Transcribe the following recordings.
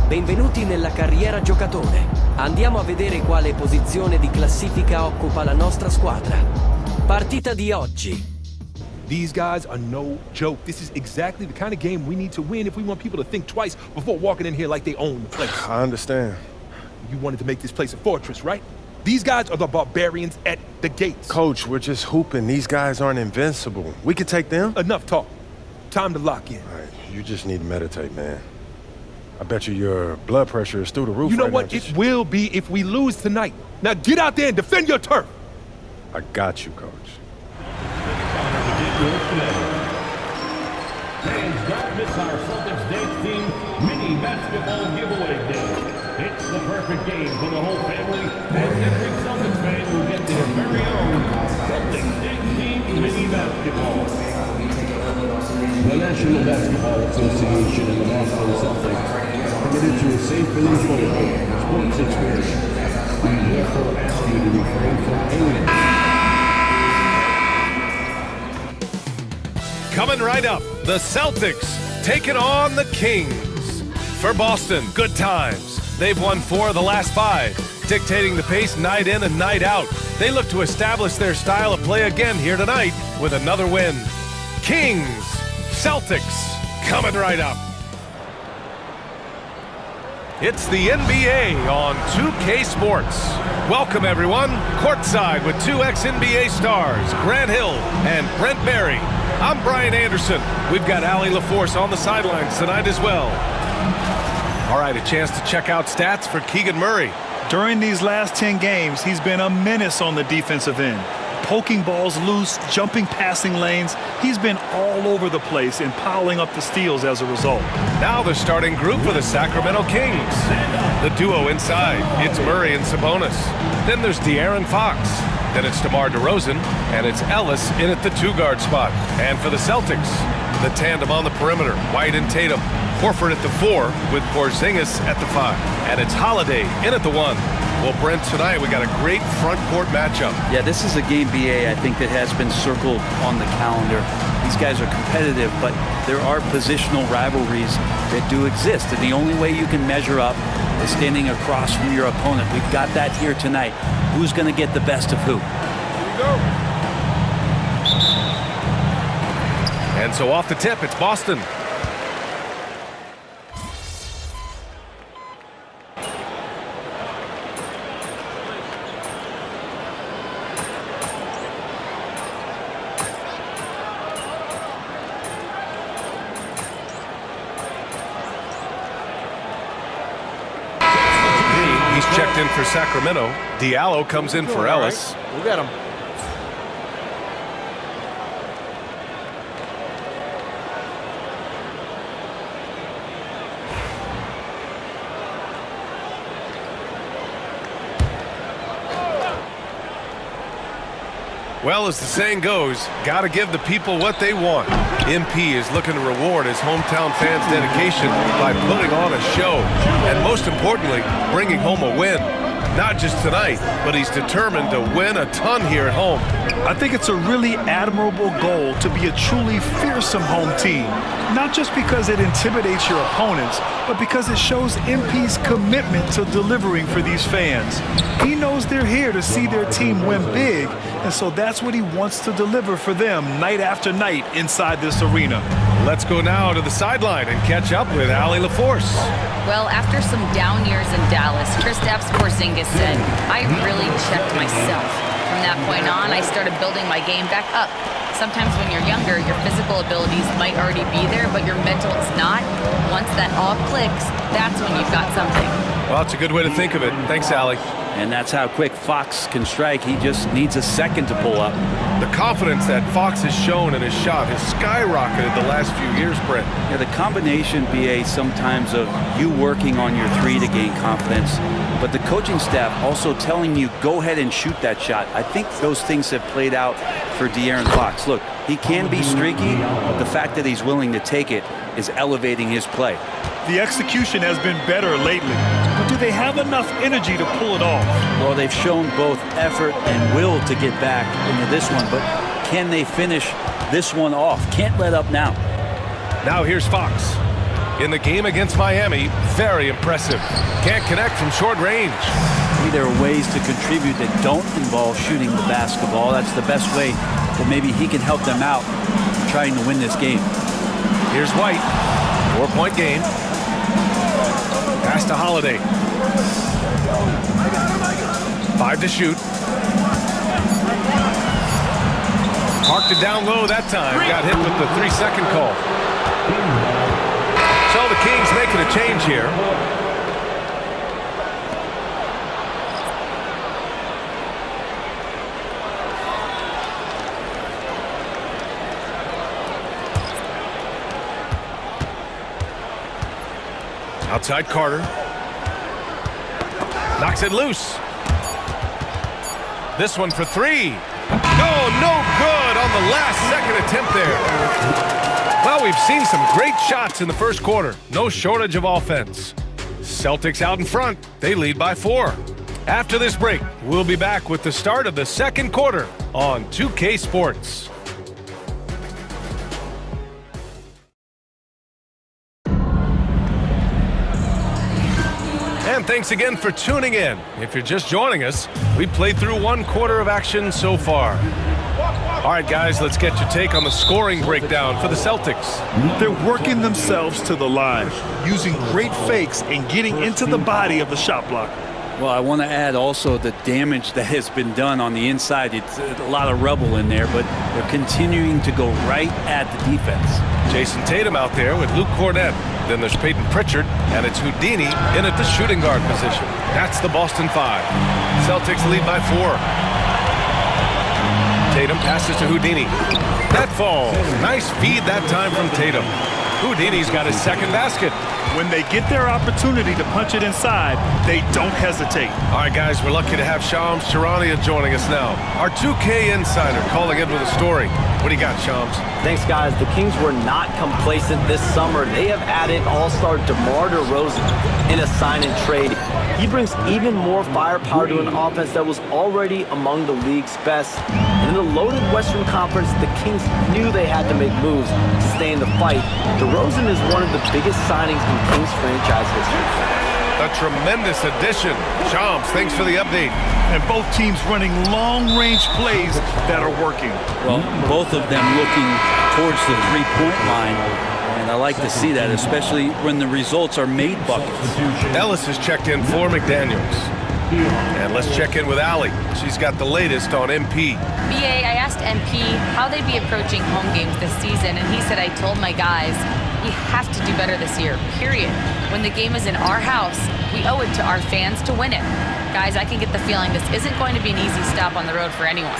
Benvenuti nella carriera giocatore. Andiamo a vedere quale posizione di classifica occupa la nostra squadra. Partita di oggi. These guys are no joke. This is exactly the kind of game we need to win if we want people to think twice before walking in here like they own the place. I understand. You wanted to make this place a fortress, right? These guys are the barbarians at the gates. Coach, we're just hooping. These guys aren't invincible. We can take them. Enough talk. Time to lock in. All right, you just need to meditate, man. I bet you your blood pressure is through the roof. You know right what? now. It will be if we lose tonight. Now get out there and defend your turf. I got you, Coach. Fans, don't miss our Celtics Dance Team mini basketball giveaway day. It's the perfect game for the whole family, and every Celtics fan will get their very own Celtics Dance Team mini basketball. The National Basketball Association and the Boston Celtics are committed to a safe and enjoyable sports experience. We therefore ask you to refrain from any. Coming right up, the Celtics taking on the Kings. For Boston, good times. They've won 4 of the last 5, dictating the pace night in and night out. They look to establish their style of play again here tonight with another win. Kings, Celtics, coming right up. It's the NBA on 2K Sports. Welcome, everyone. Courtside with 2 ex-NBA stars, Grant Hill and Brent Berry. I'm Brian Anderson. We've got Allie LaForce on the sidelines tonight as well. All right, a chance to check out stats for Keegan Murray. During these last 10 games, he's been a menace on the defensive end. Poking balls loose, jumping passing lanes. He's been all over the place and piling up the steals as a result. Now the starting group for the Sacramento Kings. The duo inside, it's Murray and Sabonis. Then there's De'Aaron Fox. Then it's DeMar DeRozan, and it's Ellis in at the 2-guard spot. And for the Celtics, the tandem on the perimeter, White and Tatum. Horford at the 4 with Porzingis at the 5. And it's Holiday in at the 1. Well, Brent, tonight we got a great front court matchup. Yeah, this is a game, BA, I think, that has been circled on the calendar. These guys are competitive, but there are positional rivalries that do exist. And the only way you can measure up is standing across from your opponent. We've got that here tonight. Who's going to get the best of who? Here we go. And so off the tip, it's Boston. He's checked in for Sacramento. Diallo comes in for Ellis. We'll get him. Well, as the saying goes, gotta give the people what they want. MP is looking to reward his hometown fans' dedication by putting on a show. And most importantly, bringing home a win. Not just tonight, but he's determined to win a ton here at home. I think it's a really admirable goal to be a truly fearsome home team. Not just because it intimidates your opponents, but because it shows MP's commitment to delivering for these fans. He knows they're here to see their team win big, and so that's what he wants to deliver for them night after night inside this arena. Let's go now to the sideline and catch up with Allie LaForce. Well, after some down years in Dallas, Kristaps Porzingis said, I really checked myself. From that point on, I started building my game back up. Sometimes when you're younger, your physical abilities might already be there, but your mental is not. Once that all clicks, that's when you've got something. Well, it's a good way to think of it. Thanks, Allie. And that's how quick Fox can strike. He just needs a second to pull up. The confidence that Fox has shown in his shot has skyrocketed the last few years, Brent. Yeah, the combination, BA, sometimes of you working on your 3 to gain confidence, but the coaching staff also telling you, go ahead and shoot that shot. I think those things have played out for De'Aaron Fox. Look, he can be streaky, but the fact that he's willing to take it is elevating his play. The execution has been better lately, but do they have enough energy to pull it off? Well, they've shown both effort and will to get back into this one, but can they finish this one off? Can't let up now. Now here's Fox. In the game against Miami, very impressive. Can't connect from short range. Maybe there are ways to contribute that don't involve shooting the basketball. That's the best way that maybe he can help them out trying to win this game. Here's White. 4-point game. Pass to Holiday. 5 to shoot. Marked it down low that time. Got hit with the 3-second call. So the Kings making a change here. Outside Carter. Knocks it loose. This one for 3. Oh, no good on the last second attempt there. Well, we've seen some great shots in the first quarter. No shortage of offense. Celtics out in front. They lead by 4. After this break, we'll be back with the start of the second quarter on 2K Sports. And thanks again for tuning in. If you're just joining us, we played through 1 quarter of action so far. All right, guys, let's get your take on the scoring breakdown for the Celtics. They're working themselves to the line, using great fakes and getting into the body of the shot blocker. Well, I want to add also the damage that has been done on the inside. It's a lot of rubble in there, but they're continuing to go right at the defense. Jason Tatum out there with Luke Cornett. Then there's Peyton Pritchard, and it's Houdini in at the shooting guard position. That's the Boston 5. Celtics lead by 4. Tatum passes to Houdini. That falls. Nice feed that time from Tatum. Houdini's got his second basket. When they get their opportunity to punch it inside, they don't hesitate. All right, guys, we're lucky to have Shams Charania joining us now. Our 2K insider calling in with a story. What do you got, Shams? Thanks, guys. The Kings were not complacent this summer. They have added all-star DeMar DeRozan in a sign and trade. He brings even more firepower to an offense that was already among the league's best. And in the loaded Western Conference, the Kings knew they had to make moves to stay in the fight. DeRozan is one of the biggest signings in Kings franchise history. A tremendous addition. Shams, thanks for the update. And both teams running long-range plays that are working. Well, both of them looking towards the three-point line. And I like to see that, especially when the results are made buckets. Ellis has checked in for McDaniels. And let's check in with Allie. She's got the latest on MP. BA, I asked MP how they'd be approaching home games this season, and he said, I told my guys, we have to do better this year, period. When the game is in our house, we owe it to our fans to win it. Guys, I can get the feeling this isn't going to be an easy stop on the road for anyone.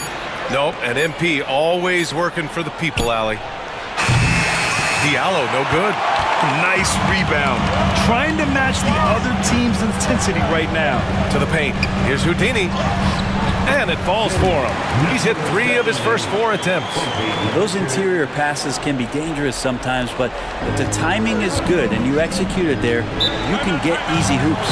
Nope, and MP always working for the people, Allie. Diallo, no good. Nice rebound. Trying to match the other team's intensity right now. To the paint. Here's Houdini. And it falls for him. He's hit 3 of his first 4 attempts. Those interior passes can be dangerous sometimes, but if the timing is good and you execute it there, you can get easy hoops.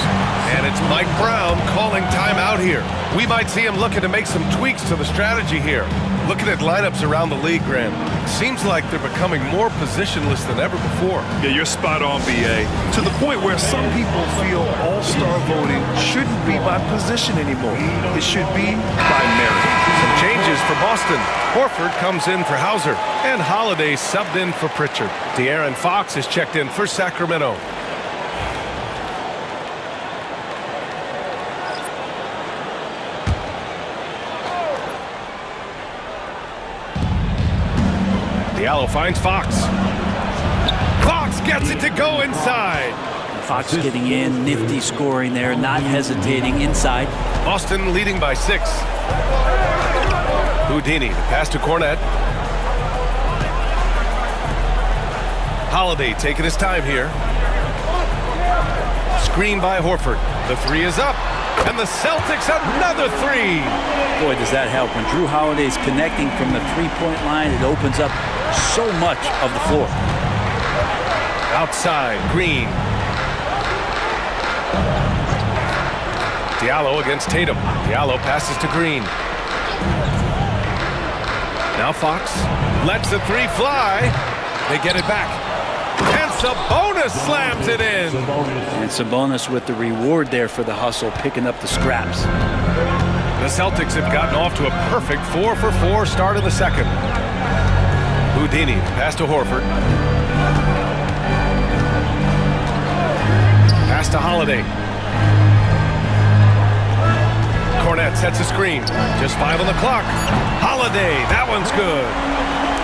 And it's Mike Brown calling timeout here. We might see him looking to make some tweaks to the strategy here. Looking at lineups around the league, Grant, seems like they're becoming more positionless than ever before. Yeah, you're spot on, BA. To the point where some people feel all-star voting shouldn't be by position anymore. It should be by merit. Some changes for Boston. Horford comes in for Hauser, and Holiday subbed in for Pritchard. De'Aaron Fox is checked in for Sacramento. Diallo finds Fox. Fox gets it to go inside. Fox getting in, nifty scoring there, not hesitating inside. Boston leading by 6. Houdini, pass to Cornett. Holiday taking his time here. Screen by Horford. The 3 is up. And the Celtics another 3. Boy, does that help. When Drew Holiday's connecting from the three-point line, it opens up so much of the floor. Outside, Green. Diallo against Tatum. Diallo passes to Green. Now Fox lets the 3 fly. They get it back. And Sabonis slams it in. And Sabonis with the reward there for the hustle, picking up the scraps. The Celtics have gotten off to a perfect 4-for-4 start in the second. Houdini pass to Horford. Pass to Holiday. Cornet sets a screen. Just 5 on the clock. Holiday, that one's good.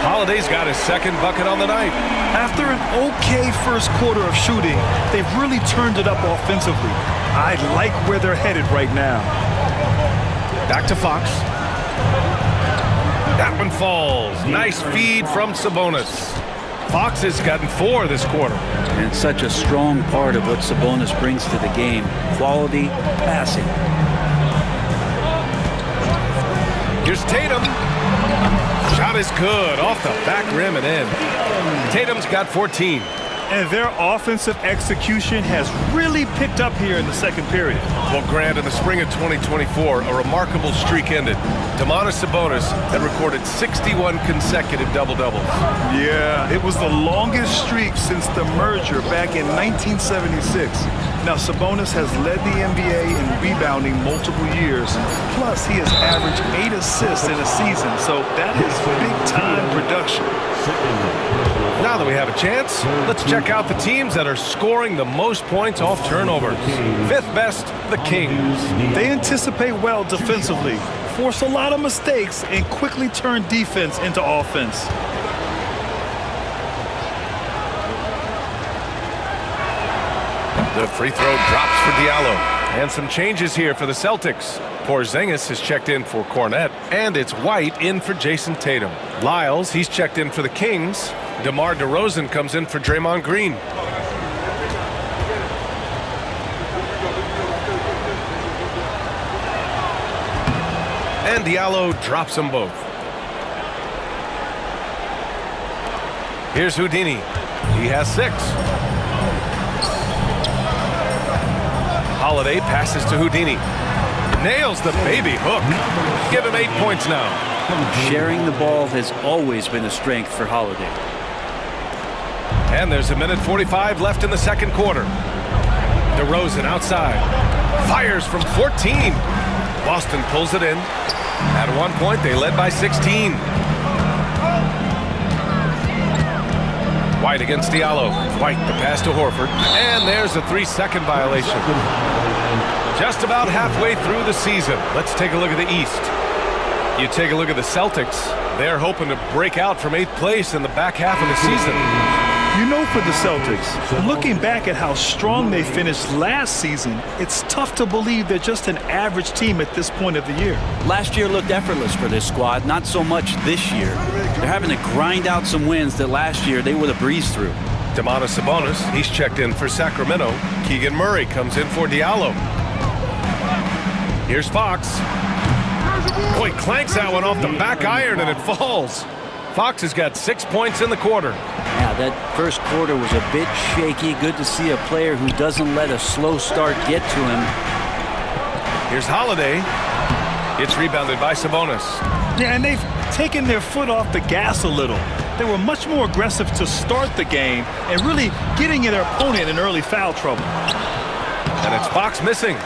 Holiday's got his second bucket on the night. After an okay first quarter of shooting, they've really turned it up offensively. I like where they're headed right now. Back to Fox. That one falls. Nice feed from Sabonis. Fox has gotten 4 this quarter. And such a strong part of what Sabonis brings to the game. Quality passing. Here's Tatum. Shot is good. Off the back rim and in. Tatum's got 14. And their offensive execution has really picked up here in the second period. Well, Grant, in the spring of 2024, a remarkable streak ended. Domantas Sabonis had recorded 61 consecutive double-doubles. Yeah, it was the longest streak since the merger back in 1976. Now, Sabonis has led the NBA in rebounding multiple years. Plus, he has averaged 8 assists in a season, so that is big-time production. Now that we have a chance, let's check out the teams that are scoring the most points off turnovers. 5th best, the Kings. They anticipate well defensively, force a lot of mistakes, and quickly turn defense into offense. The free throw drops for Diallo. And some changes here for the Celtics. Porzingis has checked in for Cornet, and it's White in for Jason Tatum. Lyles, he's checked in for the Kings. DeMar DeRozan comes in for Draymond Green. And Diallo drops them both. Here's Houdini. He has 6. Holiday passes to Houdini. Nails the baby hook. Give him 8 points now. Sharing the ball has always been a strength for Holiday. And there's a minute 45 left in the second quarter. DeRozan outside. Fires from 14. Boston pulls it in. At one point, they led by 16. White against Diallo. White the pass to Horford. And there's a 3-second violation. Just about halfway through the season. Let's take a look at the East. You take a look at the Celtics. They're hoping to break out from 8th place in the back half of the season. You know, for the Celtics, looking back at how strong they finished last season, it's tough to believe they're just an average team at this point of the year. Last year looked effortless for this squad, not so much this year. They're having to grind out some wins that last year they would have breezed through. Domantas Sabonis, he's checked in for Sacramento. Keegan Murray comes in for Diallo. Here's Fox. Boy, clanks that one off the back iron and it falls. Fox has got 6 points in the quarter. Yeah, that first quarter was a bit shaky. Good to see a player who doesn't let a slow start get to him. Here's Holiday. It's rebounded by Sabonis. Yeah, and they've taken their foot off the gas a little. They were much more aggressive to start the game and really getting their opponent in early foul trouble. And it's Fox missing.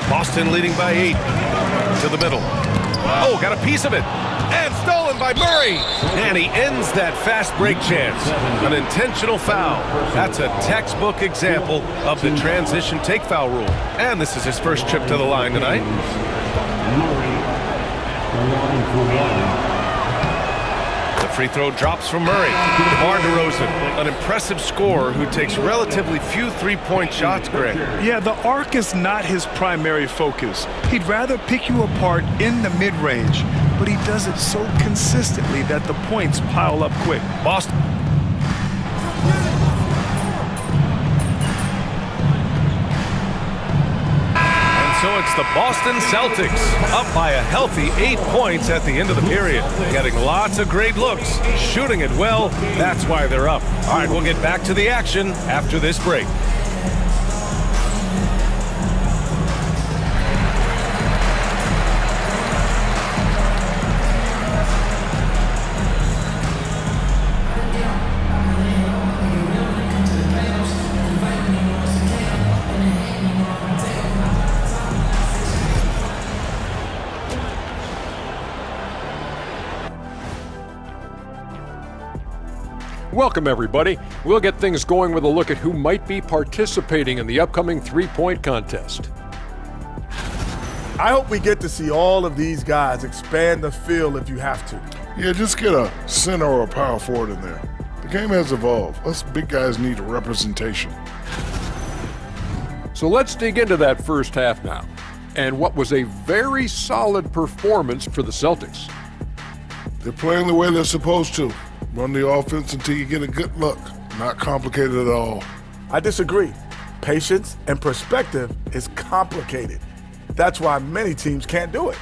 Boston leading by 8. To the middle. Oh, got a piece of it. And stolen by Murray. And he ends that fast break chance. An intentional foul. That's a textbook example of the transition take foul rule. And this is his first trip to the line tonight. The free throw drops from Murray. DeMar DeRozan, an impressive scorer who takes relatively few three-point shots, Greg. Yeah, the arc is not his primary focus. He'd rather pick you apart in the mid-range, but he does it so consistently that the points pile up quick. Boston. So it's the Boston Celtics up by a healthy 8 points at the end of the period. Getting lots of great looks, shooting it well. That's why they're up. All right, we'll get back to the action after this break. Welcome, everybody. We'll get things going with a look at who might be participating in the upcoming three-point contest. I hope we get to see all of these guys expand the field if you have to. Yeah, just get a center or a power forward in there. The game has evolved. Us big guys need representation. So let's dig into that first half now, and what was a very solid performance for the Celtics. They're playing the way they're supposed to. Run the offense until you get a good look. Not complicated at all. I disagree. Patience and perspective is complicated. That's why many teams can't do it.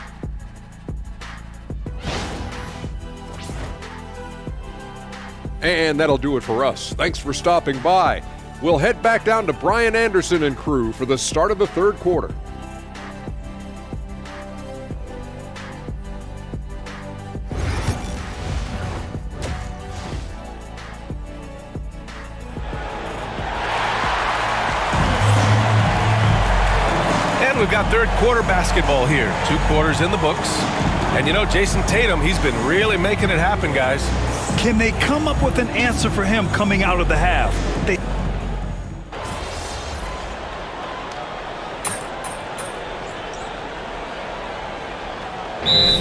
And that'll do it for us. Thanks for stopping by. We'll head back down to Brian Anderson and crew for the start of the third quarter. And we've got third quarter basketball here. 2 quarters in the books. And you know, Jason Tatum, he's been really making it happen, guys. Can they come up with an answer for him coming out of the half?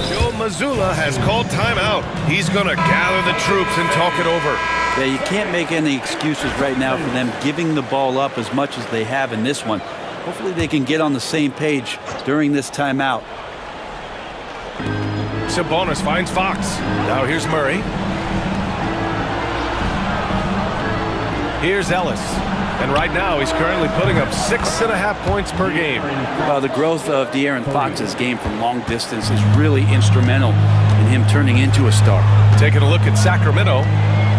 Joe Mazzulla has called timeout. He's going to gather the troops and talk it over. Yeah, you can't make any excuses right now for them giving the ball up as much as they have in this one. Hopefully they can get on the same page during this timeout. Sabonis finds Fox. Now here's Murray. Here's Ellis. And right now he's currently putting up 6.5 points per game. Well, the growth of De'Aaron Fox's game from long distance is really instrumental in him turning into a star. Taking a look at Sacramento,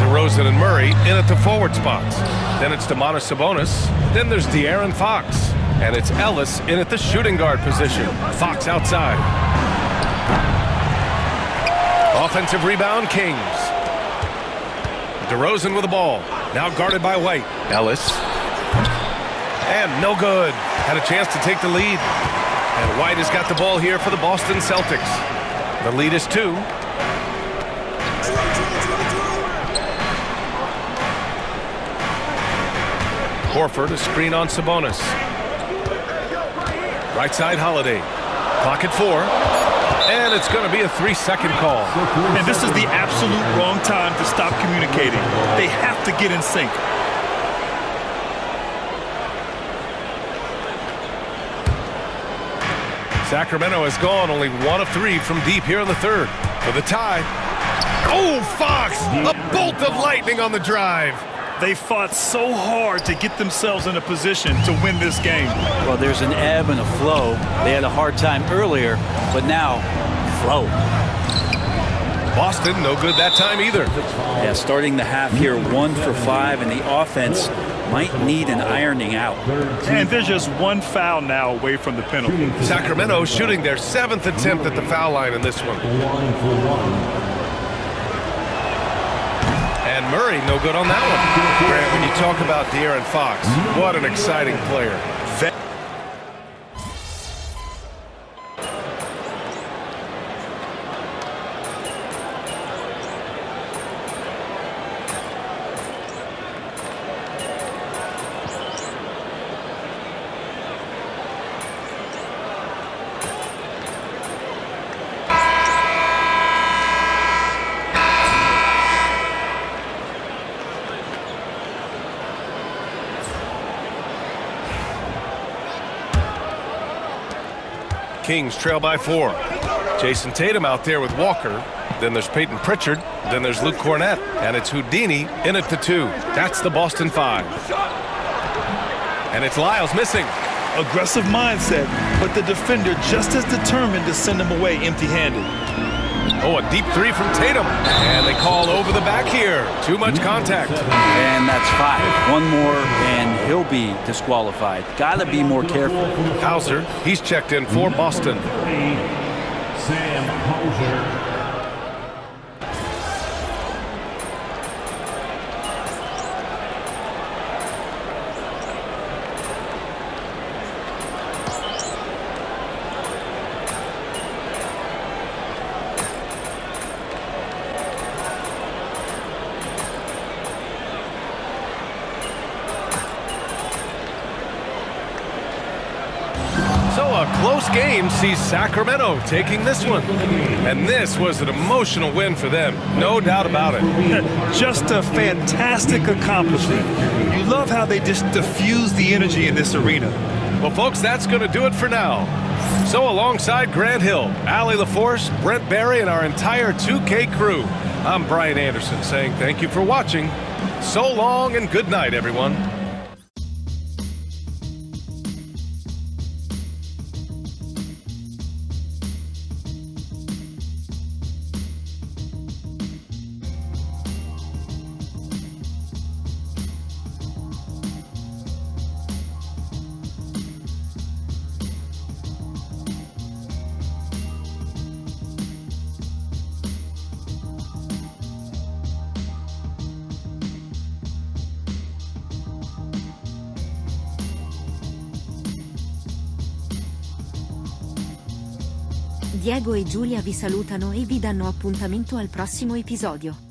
DeRozan and Murray in at the forward spots. Then it's Domantas Sabonis. Then there's De'Aaron Fox. And it's Ellis in at the shooting guard position. Fox outside. Offensive rebound, Kings. DeRozan with the ball. Now guarded by White. Ellis. And no good. Had a chance to take the lead. And White has got the ball here for the Boston Celtics. The lead is 2. Horford, a screen on Sabonis. Right side, Holiday. Clock at 4. And it's going to be a 3-second call. And this is the absolute wrong time to stop communicating. They have to get in sync. Sacramento has gone only 1 of 3 from deep here in the third. For the tie. Oh, Fox! A bolt of lightning on the drive. They fought so hard to get themselves in a position to win this game. Well, there's an ebb and a flow. They had a hard time earlier, but now, flow. Boston, no good that time either. Yeah, starting the half here, 1 for 5, and the offense might need an ironing out. And they're just 1 foul now away from the penalty. Sacramento shooting their 7th attempt at the foul line in this one. And Murray, no good on that one. Grant, when you talk about De'Aaron Fox, what an exciting player. Kings trail by 4. Jason Tatum out there with Walker. Then there's Peyton Pritchard. Then there's Luke Cornett. And it's Houdini in at the 2. That's the Boston 5. And it's Lyles missing. Aggressive mindset, but the defender just as determined to send him away empty-handed. Oh, a deep 3 from Tatum. And they call over the back here. Too much contact. And that's 5. 1 more, and he'll be disqualified. Gotta be more careful. Hauser, he's checked in for Boston. Sam Hauser. a close game sees Sacramento taking this one. And this was an emotional win for them, no doubt about it. Just a fantastic accomplishment. You love how they just diffuse the energy in this arena. Well, folks, that's going to do it for now. So alongside Grant Hill, Allie LaForce, Brent Barry, and our entire 2K crew, I'm Brian Anderson saying thank you for watching. So long and good night, everyone. Diego e Giulia vi salutano e vi danno appuntamento al prossimo episodio.